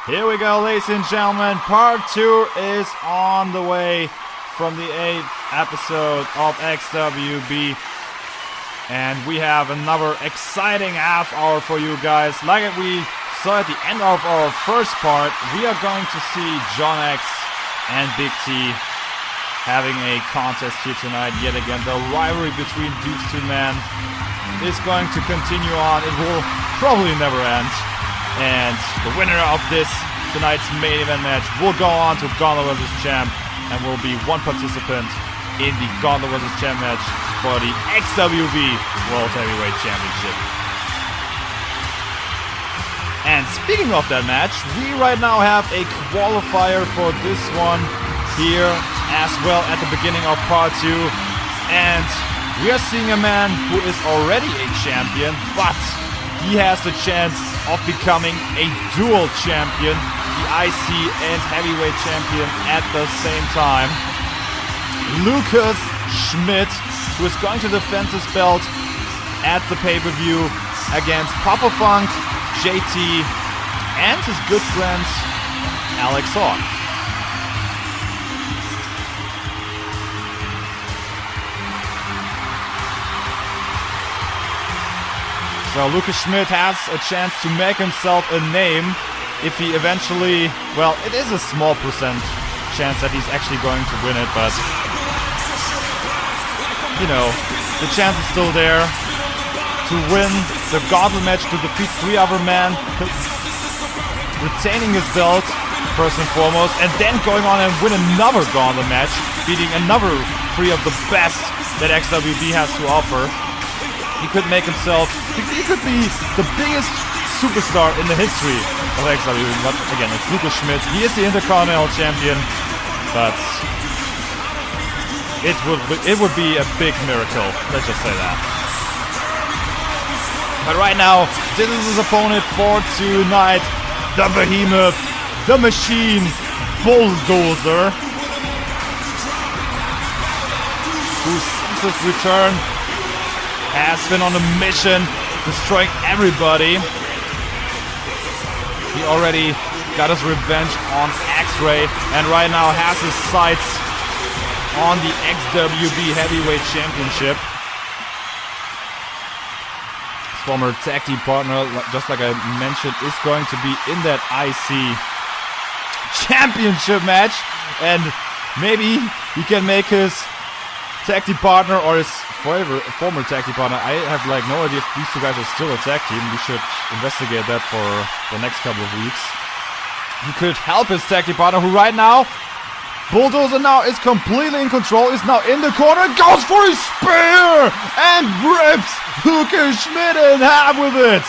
Here we go, ladies and gentlemen. Part 2 is on the way from the 8th episode of XWB. And we have another exciting half hour for you guys. Like we saw at the end of our first part, we are going to see John X and Big T having a contest here tonight yet again. The rivalry between these two men is going to continue on. It will probably never end. And the winner of this tonight's main event match will go on to Gauntlet vs. Champ and will be one participant in the Gauntlet vs. Champ match for the XWB World Heavyweight Championship. And speaking of that match, we right now have a qualifier for this one here as well at the beginning of part 2. And we are seeing a man who is already a champion, but he has the chance of becoming a dual champion, the IC and heavyweight champion at the same time. Lucas Schmidt, who is going to defend his belt at the pay-per-view against Papa Funk, JT, and his good friend Alex Hawk. So Lucas Schmidt has a chance to make himself a name if he eventually, well, it is a small percent chance that he's actually going to win it, but you know, the chance is still there to win the gauntlet match, to defeat 3 other men, retaining his belt first and foremost, and then going on and win another gauntlet match, beating another 3 of the best that XWB has to offer. He could make himself, he could be the biggest superstar in the history of XWB. But again, it's Lucas Schmidt. He is the Intercontinental Champion, but it would be a big miracle. Let's just say that. But right now, this is his opponent for tonight, the Behemoth, the Machine, Bulldozer, who since his return has been on a mission, destroying everybody. He already got his revenge on X-Ray, and right now has his sights on the XWB Heavyweight Championship. His former tag team partner, just like I mentioned, is going to be in that IC Championship match, and maybe he can make his tag team partner or his former tag team partner. I have like no idea if these two guys are still a tag team. We should investigate that for the next couple of weeks. He could help his tag team partner, who right now, Bulldozer now is completely in control, is now in the corner, goes for his spear and rips Lucas Schmidt in half with it.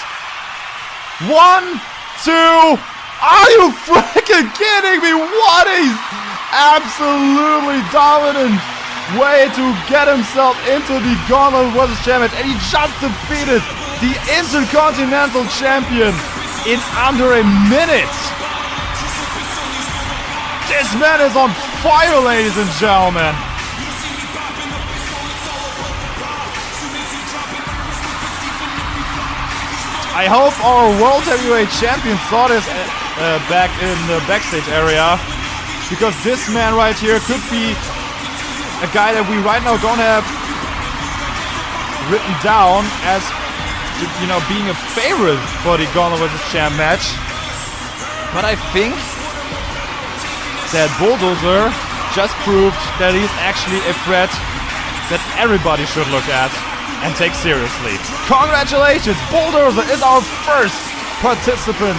1, 2, are you freaking kidding me? What a absolutely dominant way to get himself into the Gauntlet vs. Champion, and he just defeated the Intercontinental Champion in under a minute. This man is on fire, ladies and gentlemen. I hope our World Heavyweight Champion saw this back in the backstage area, because this man right here could be a guy that we right now don't have written down as, you know, being a favorite for the Gauntlet vs. Champ match. But I think that Bulldozer just proved that he's actually a threat that everybody should look at and take seriously. Congratulations! Bulldozer is our first participant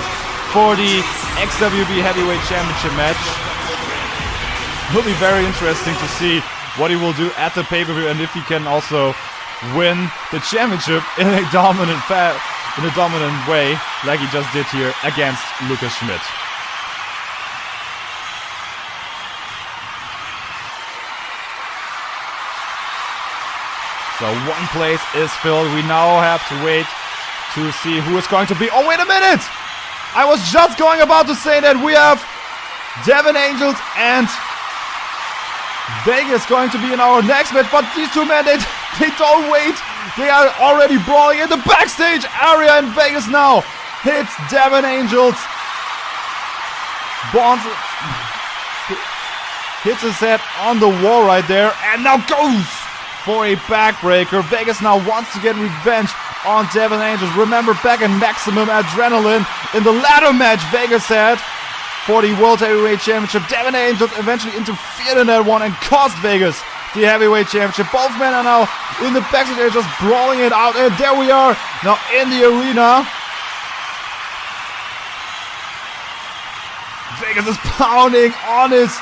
for the XWB Heavyweight Championship match. It will be very interesting to see what he will do at the pay-per-view, and if he can also win the championship in a dominant way, like he just did here against Lucas Schmidt. So one place is filled. We now have to wait to see who is going to be. Oh, wait a minute! I was just about to say that we have Devin Angels and Vegas going to be in our next match, but these two men, they don't wait. They are already brawling in the backstage area in Vegas now. It's Devin Angels Bonds hits his head on the wall right there and now goes for a backbreaker. Vegas now wants to get revenge on Devin Angels. Remember back in Maximum Adrenaline in the ladder match Vegas had for the World Heavyweight Championship. Devin Angels eventually interfered in that one and cost Vegas the Heavyweight Championship. Both men are now in the backstage area just brawling it out, and there we are now in the arena. Vegas is pounding on his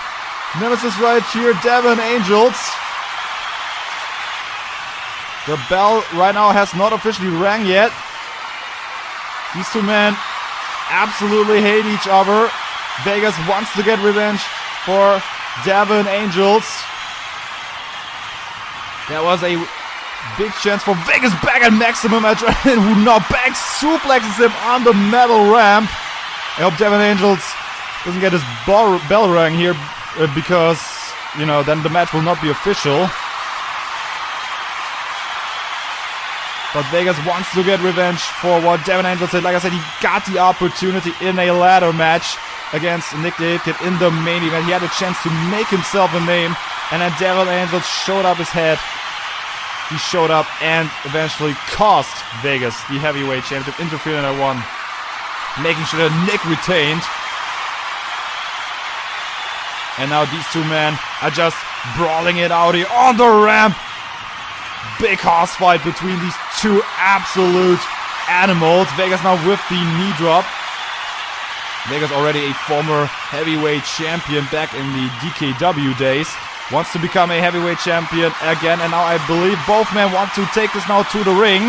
nemesis right here, Devin Angels. The bell right now has not officially rang yet. These two men absolutely hate each other. Vegas wants to get revenge for Devin Angels. That was a big chance for Vegas back at Maximum Adrenaline, who now back suplexes him on the metal ramp. I hope Devin Angels doesn't get his bell rang here because, you know, then the match will not be official. But Vegas wants to get revenge for what Devin Angels did. Like I said, he got the opportunity in a ladder match against Nick the Hit Kid in the main event. He had a chance to make himself a name, and then Devin Angels showed up his head. He showed up and eventually cost Vegas the heavyweight championship, interfering in that one, making sure that Nick retained. And now these two men are just brawling it out here on the ramp. Big horse fight between these two absolute animals. Vegas now with the knee drop. Vegas already a former heavyweight champion back in the DKW days. Wants to become a heavyweight champion again. And now I believe both men want to take this now to the ring.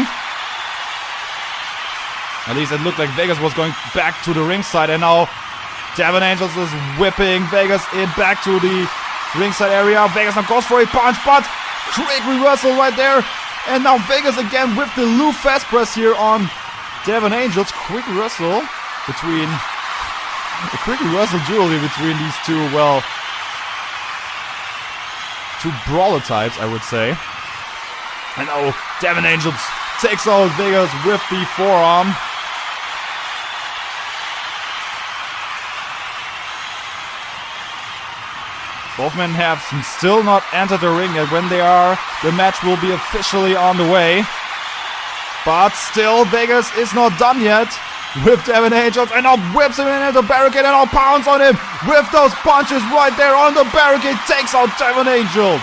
At least it looked like Vegas was going back to the ringside. And now Devin Angels is whipping Vegas in back to the ringside area. Vegas now goes for a punch, but quick reversal right there. And now Vegas again with the Lou fast press here on Devin Angels. Quick reversal between... A quick reversal duel here between these two, well... two brawler types, I would say. And now Devin Angels takes out Vegas with the forearm. Both men have still not entered the ring yet. When they are, the match will be officially on the way. But still, Vegas is not done yet with Devin Angels. And now whips him into the barricade and now pounds on him with those punches right there on the barricade. Takes out Devin Angels.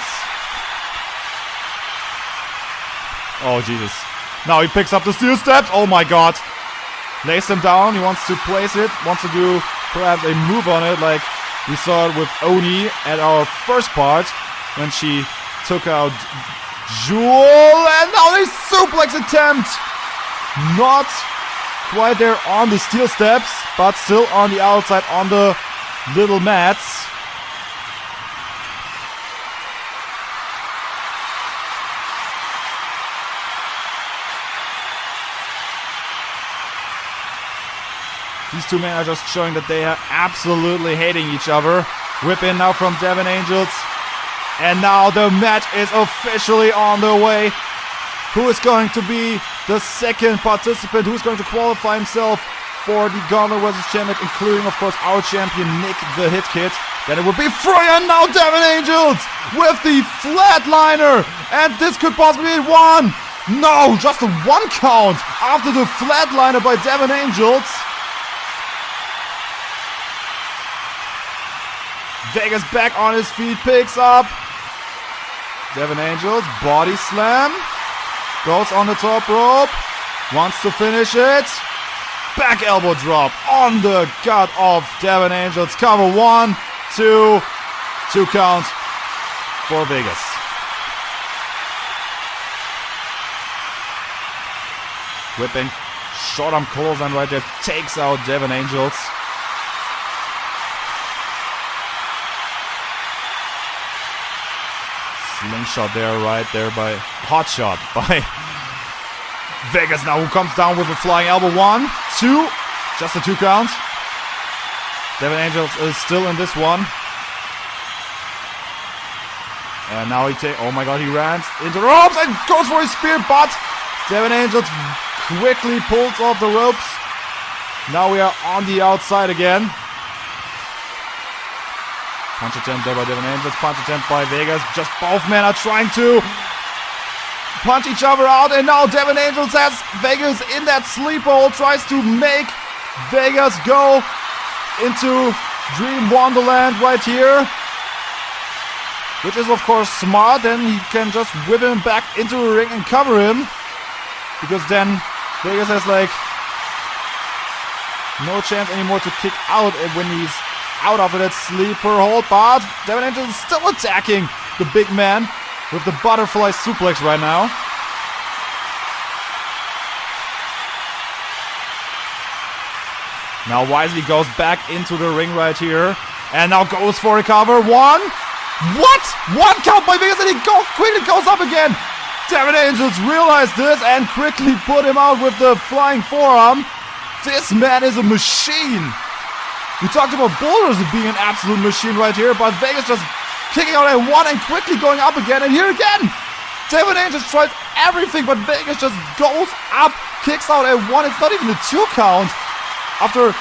Oh, Jesus. Now he picks up the steel steps. Oh, my God. Lays him down. He wants to place it. Wants to do perhaps a move on it like we saw it with Oni at our first part when she took out Jewel. And now a suplex attempt. Not quite there on the steel steps, but still on the outside on the little mats. These two men are just showing that they are absolutely hating each other. Whip in now from Devin Angels. And now the match is officially on the way. Who is going to be the second participant? Who's going to qualify himself for the Gauntlet vs. Champion, including, of course, our champion, Nick the Hit Kid. Then it would be Freya, now Devin Angels with the flatliner. And this could possibly be one. No, just a one count after the flatliner by Devin Angels. Vegas back on his feet, picks up Devin Angels, body slam, goes on the top rope, wants to finish it, back elbow drop on the gut of Devin Angels, cover 1, 2, 2 count for Vegas. Whipping, short arm clothesline right there, takes out Devin Angels. Slingshot there, right there by hot shot by Vegas now, who comes down with a flying elbow. 1, 2, just a 2 count. Devin Angels is still in this one. And now oh my God, he runs into the ropes and goes for his spear, but Devin Angels quickly pulls off the ropes. Now we are on the outside again. Punch attempt there by Devin Angels. Punch attempt by Vegas. Just both men are trying to punch each other out. And now Devin Angels has Vegas in that sleeper hold. Tries to make Vegas go into Dream Wonderland right here. Which is, of course, smart. Then he can just whip him back into the ring and cover him. Because then Vegas has, like, no chance anymore to kick out when he's out of that sleeper hold. But Devin Angel is still attacking the big man with the butterfly suplex right now. Now Wisely goes back into the ring right here. And now goes for a cover. One. What? One count by Vegas and he quickly goes up again. Devin Angels realized this and quickly put him out with the flying forearm. This man is a machine. We talked about Boulders being an absolute machine right here, but Vegas just kicking out at one and quickly going up again. And here again, Devin Angels tries everything, but Vegas just goes up, kicks out at one. It's not even a 2 count. After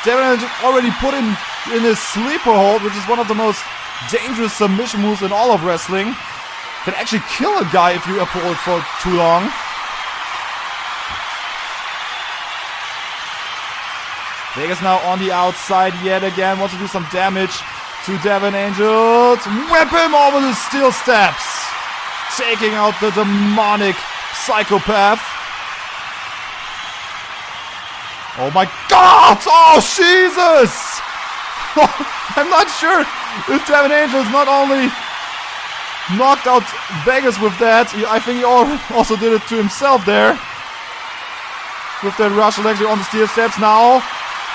Devin Angels already put him in his sleeper hold, which is one of the most dangerous submission moves in all of wrestling. Can actually kill a guy if you uphold it for too long. Vegas now on the outside yet again. Wants to do some damage to Devin Angels. Whip him over the steel steps. Taking out the demonic psychopath. Oh my God! Oh Jesus! I'm not sure if Devin Angels not only knocked out Vegas with that, I think he also did it to himself there. With that Russian leg on the steel steps now.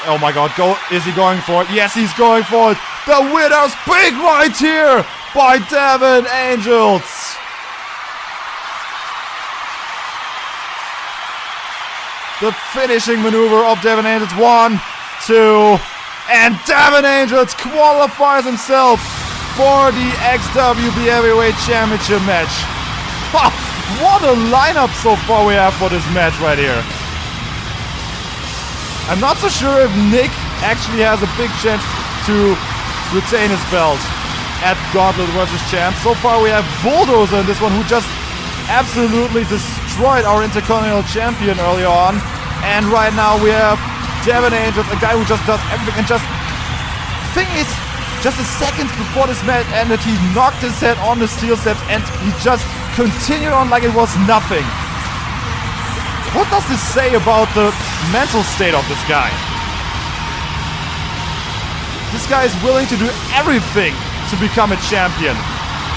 Oh my God, is he going for it? Yes, he's going for it. The winner's pick right here by Devin Angels. The finishing maneuver of Devin Angels. 1, 2, and Devin Angels qualifies himself for the XWB Heavyweight Championship match. What a lineup so far we have for this match right here. I'm not so sure if Nick actually has a big chance to retain his belt at Gauntlet vs. Champ. So far we have Bulldozer in this one, who just absolutely destroyed our Intercontinental Champion early on. And right now we have Devin Angels, a guy who just does everything. And just, thing is, just a second before this match ended, he knocked his head on the steel steps and he just continued on like it was nothing. What does this say about the mental state of this guy? This guy is willing to do everything to become a champion.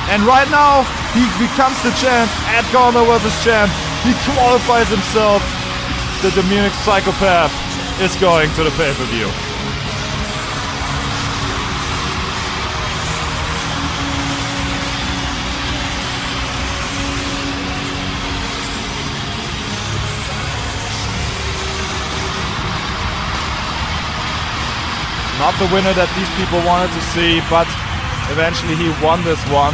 And right now, he becomes the champ at Gauntlet vs. Champ. He qualifies himself. The demonic psychopath is going to the pay-per-view. Not the winner that these people wanted to see, but eventually he won this one.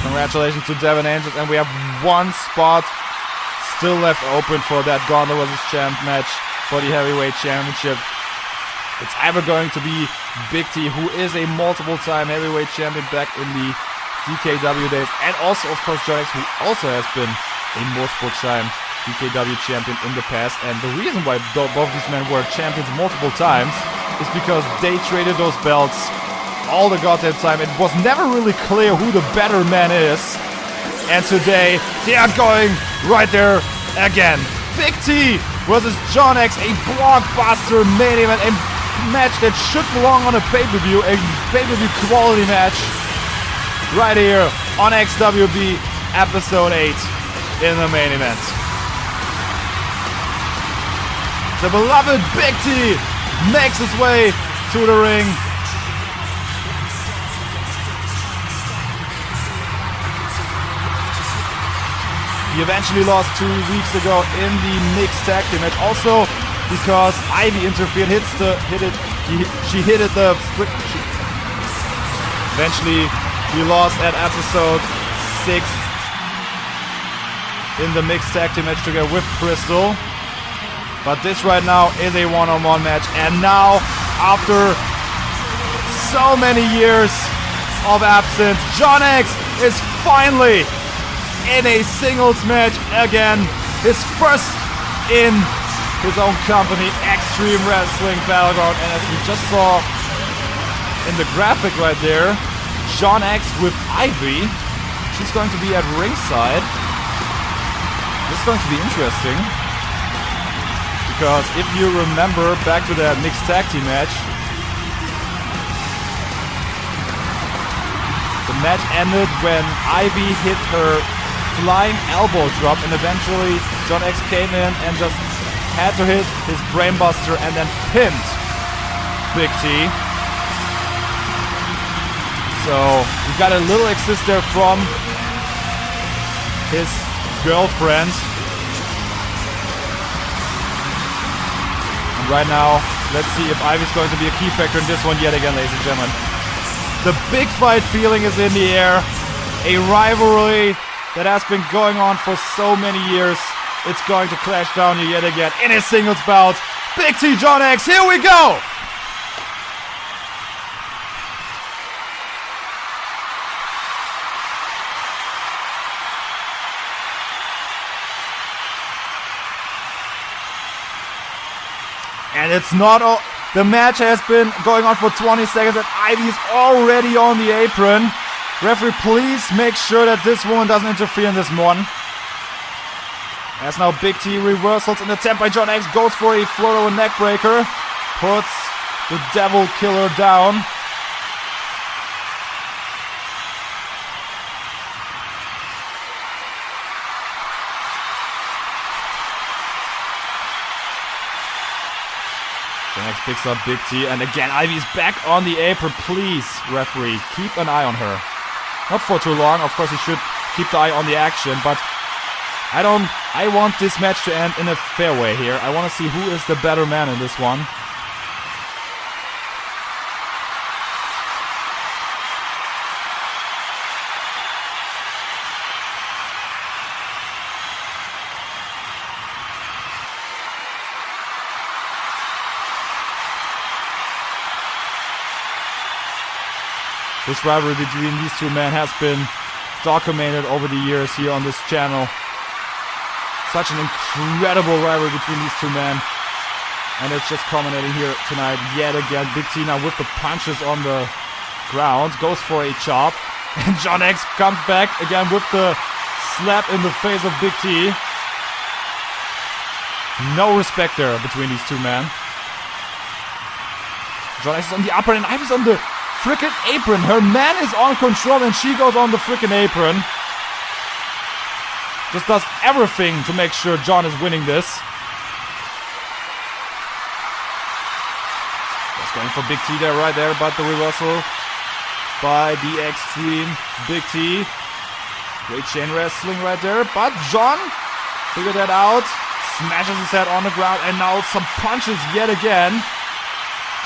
Congratulations to Devin Angels, and we have one spot still left open for that Gauntlet vs. Champ match for the Heavyweight Championship. It's either going to be Big T, who is a multiple-time Heavyweight Champion back in the DKW days, and also, of course, John X, who also has been a multiple-time DKW champion in the past. And the reason why both these men were champions multiple times is because they traded those belts all the goddamn time. It was never really clear who the better man is. And today, they are going right there again. Big T versus John X, a blockbuster main event, a match that should belong on a pay-per-view, a pay-per-view quality match. Right here on XWB Episode 8 in the main event. The beloved Big T makes his way to the ring. He eventually lost 2 weeks ago in the mixed tag team match, also because Ivy interfered, she hit it the quick. Eventually, he lost at episode 6 in the mixed tag team match together with Crystal. But this right now is a one-on-one match, and now after so many years of absence. John X is finally in a singles match again. His first in his own company, Extreme Wrestling Battleground. And as we just saw in the graphic right there, John X with Ivy. She's going to be at ringside. This is going to be interesting. Because if you remember back to that mixed tag team match, the match ended when Ivy hit her flying elbow drop, and eventually John X came in and just had to hit his brainbuster and then pinned Big T. So we got a little assist there from his girlfriend. And right now, let's see if Ivy's going to be a key factor in this one yet again, ladies and gentlemen. The big fight feeling is in the air. A rivalry that has been going on for so many years. It's going to clash down here yet again in a singles bout. Big T, John X, here we go! And it's not all. The match has been going on for 20 seconds and Ivy's already on the apron. Referee, please make sure that this woman doesn't interfere in this one. As now Big T reversals in the attempt by John X, goes for a float over neck breaker. Puts the Devil Killer down. John X picks up Big T, and again Ivy's back on the apron. Please, referee, keep an eye on her. Not for too long, of course he should keep the eye on the action, but I want this match to end in a fair way here. I want to see who is the better man in this one. This rivalry between these two men has been documented over the years here on this channel. Such an incredible rivalry between these two men. And it's just culminating here tonight yet again. Big T now with the punches on the ground. Goes for a chop. And John X comes back again with the slap in the face of Big T. No respect there between these two men. John X is on the upper and Ivy's on the frickin' apron. Her man is on control and she goes on the frickin' apron. Just does everything to make sure John is winning this. Just going for Big T there, right there, but the reversal by the Extreme Big T. Great chain wrestling right there, but John figured that out. Smashes his head on the ground and now some punches yet again.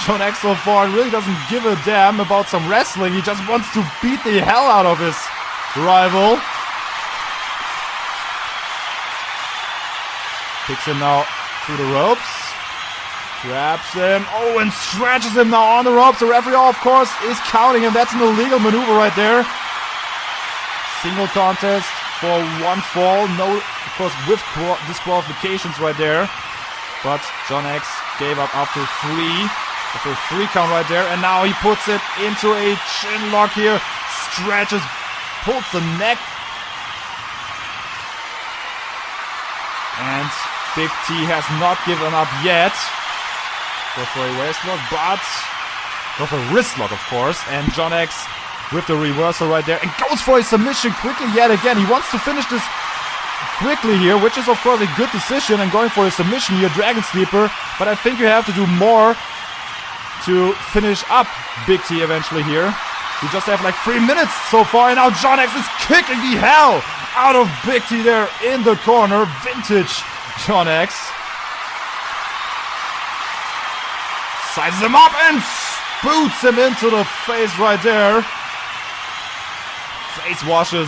John X so far really doesn't give a damn about some wrestling. He just wants to beat the hell out of his rival. Picks him now through the ropes. Grabs him. Oh, and stretches him now on the ropes. The referee, of course, is counting him. That's an illegal maneuver right there. Single contest for one fall. No, of course, with disqualifications right there. But John X gave up after a 3 count right there, and now he puts it into a chin lock here, stretches, pulls the neck, and Big T has not given up yet. Goes for a waist lock, but goes for a wrist lock, of course, and John X with the reversal right there, and goes for a submission quickly yet again. He wants to finish this quickly here, which is of course a good decision, and going for a submission here, Dragon Sleeper, but I think you have to do more to finish up Big T eventually here. We just have like 3 minutes so far, and now John X is kicking the hell out of Big T there in the corner. Vintage John X. Sizes him up and boots him into the face right there. Face washes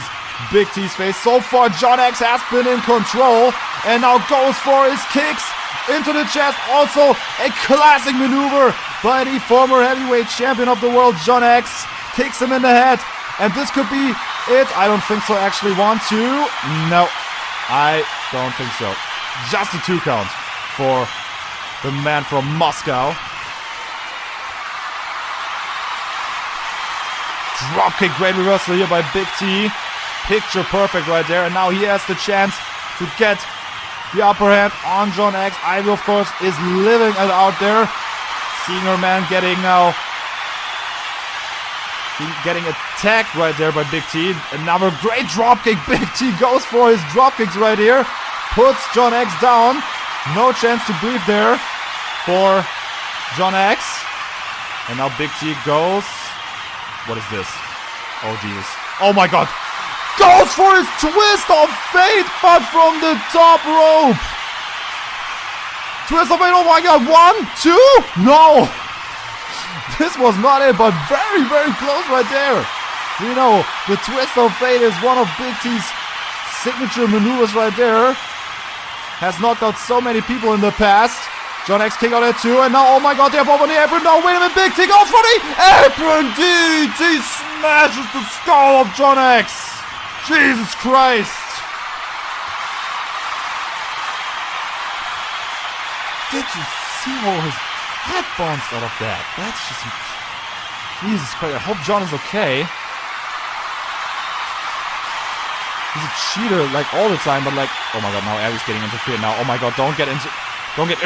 Big T's face. So far John X has been in control and now goes for his kicks into the chest. Also a classic maneuver by the former heavyweight champion of the world, John X. Kicks him in the head. And this could be it. I don't think so, actually. 1, 2. No, I don't think so. Just a 2 count for the man from Moscow. Dropkick, great reversal here by Big T. Picture perfect right there. And now he has the chance to get the upper hand on John X. Ivy, of course, is living it out there. Seeing her man getting attacked right there by Big T. Another great dropkick. Big T goes for his dropkicks right here. Puts John X down. No chance to breathe there for John X. And now Big T goes. What is this? Oh, Jesus. Oh, my God. Goes for his twist of fate, but from the top rope. Twist of fate. Oh, my God. 1, 2. No. This was not it, but very, very close right there. You know, the twist of fate is one of Big T's signature maneuvers right there. Has knocked out so many people in the past. John X kick out at 2, and now, oh my God, they're both on the apron. No, wait a minute, Big T goes for the apron DDT. Smashes the skull of John X. Jesus Christ. Did you see how his head bounced out of that? That's just... Jesus Christ, I hope John is okay. He's a cheater, like, all the time, but like... Oh my God, now Abby's getting interfered now. Oh my God, don't get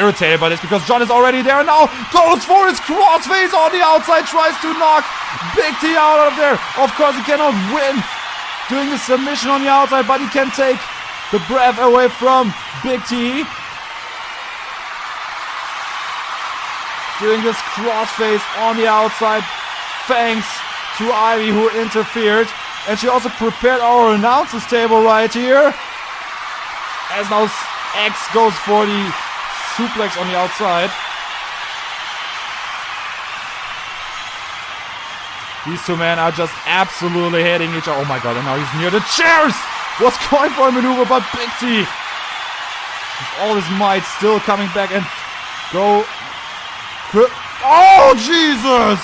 irritated by this, because John is already there and now goes for his crossface on the outside, tries to knock Big T out of there. Of course, he cannot win doing the submission on the outside, but he can take the breath away from Big T. Doing this crossface on the outside, thanks to Ivy, who interfered. And she also prepared our announcers table right here. As now X goes for the suplex on the outside. These two men are just absolutely hitting each other. Oh my God, and now he's near the chairs! Was going for a maneuver, but Big T, with all his might, still coming back and go... Oh, Jesus!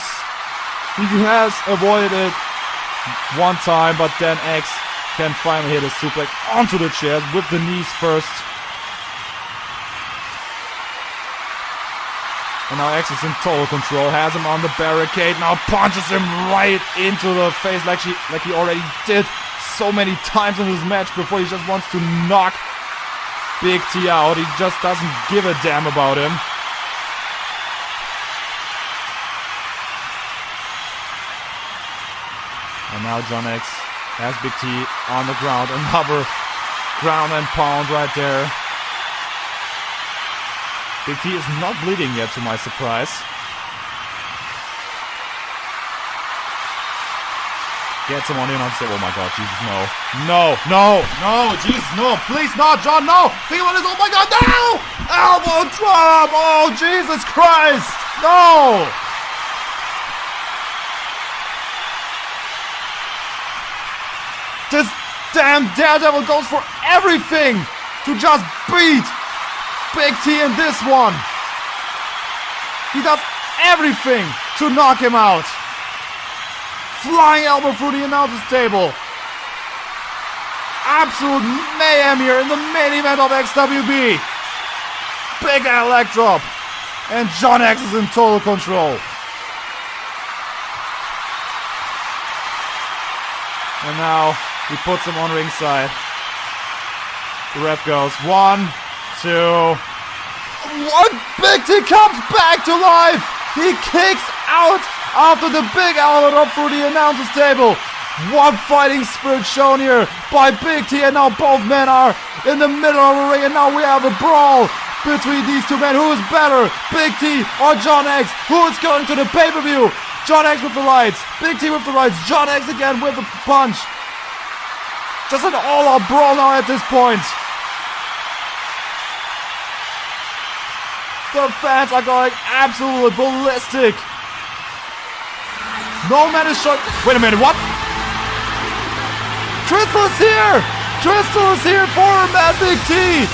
He has avoided it one time, but then X can finally hit a suplex onto the chairs with the knees first. And now X is in total control, has him on the barricade, now punches him right into the face like he already did so many times in this match before. He just wants to knock Big T out. He just doesn't give a damn about him. And now John X has Big T on the ground. Another ground and pound right there. Big T is not bleeding yet, to my surprise. Gets him on the outside. Oh my God, Jesus, no. No, Jesus, no. Please not, John, no. Think about this. Oh my God, no! Elbow drop. Oh, Jesus Christ. No. This damn Daredevil goes for everything to just beat Big T in this one. He does everything to knock him out. Flying elbow through the announcer's table. Absolute mayhem here in the main event of XWB. Big leg drop. And John X is in total control. And now he puts him on ringside. The ref goes 1, 2. What? Big T comes back to life. He kicks out after the big elbow drop through the announcer's table. What fighting spirit shown here by Big T, and now both men are in the middle of the ring, and now we have a brawl between these two men. Who is better, Big T or John X? Who is going to the pay-per-view? John X with the rights, Big T with the rights, John X again with a punch. Just an all-out brawl now at this point. The fans are going absolutely ballistic. No man is short. Wait a minute, what? Crystal is here! Crystal is here for Mad Big T!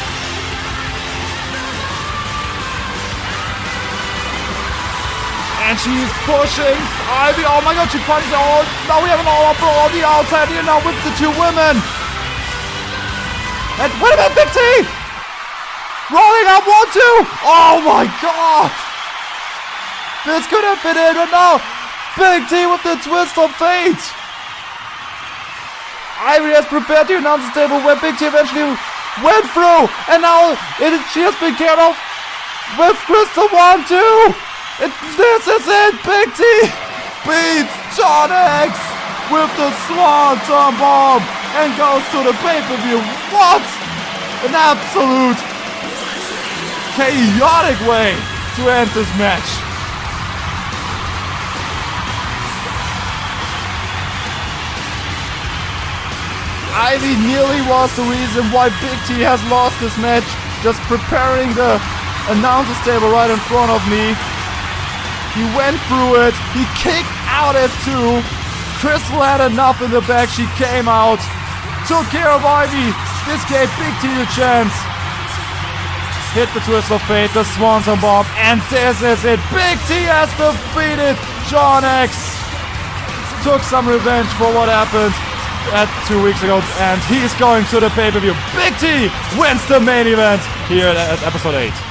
And she's pushing Ivy. Oh my god, she punches. Oh, now we have an all-up brawl on the outside here now with the two women. And wait a minute, Big T! Rolling up 1-2. Oh my god! This could have been it, but no. Big T with the twist of fate. Ivy has prepared the announcer's table where Big T eventually went through. And now she has been carried off with Crystal 1-2. This is it! Big T beats John X with the Swanton Bomb and goes to the pay-per-view. What an absolute chaotic way to end this match. Ivy nearly was the reason why Big T has lost this match. Just preparing the announcer's table right in front of me. He went through it. He kicked out at 2. Crystal had enough in the back. She came out, took care of Ivy. This gave Big T a chance. Hit the twist of fate, the Swanton Bomb, and this is it. Big T has defeated John X. Took some revenge for what happened 2 weeks ago, and he's going to the pay-per-view. Big T wins the main event here at episode 8.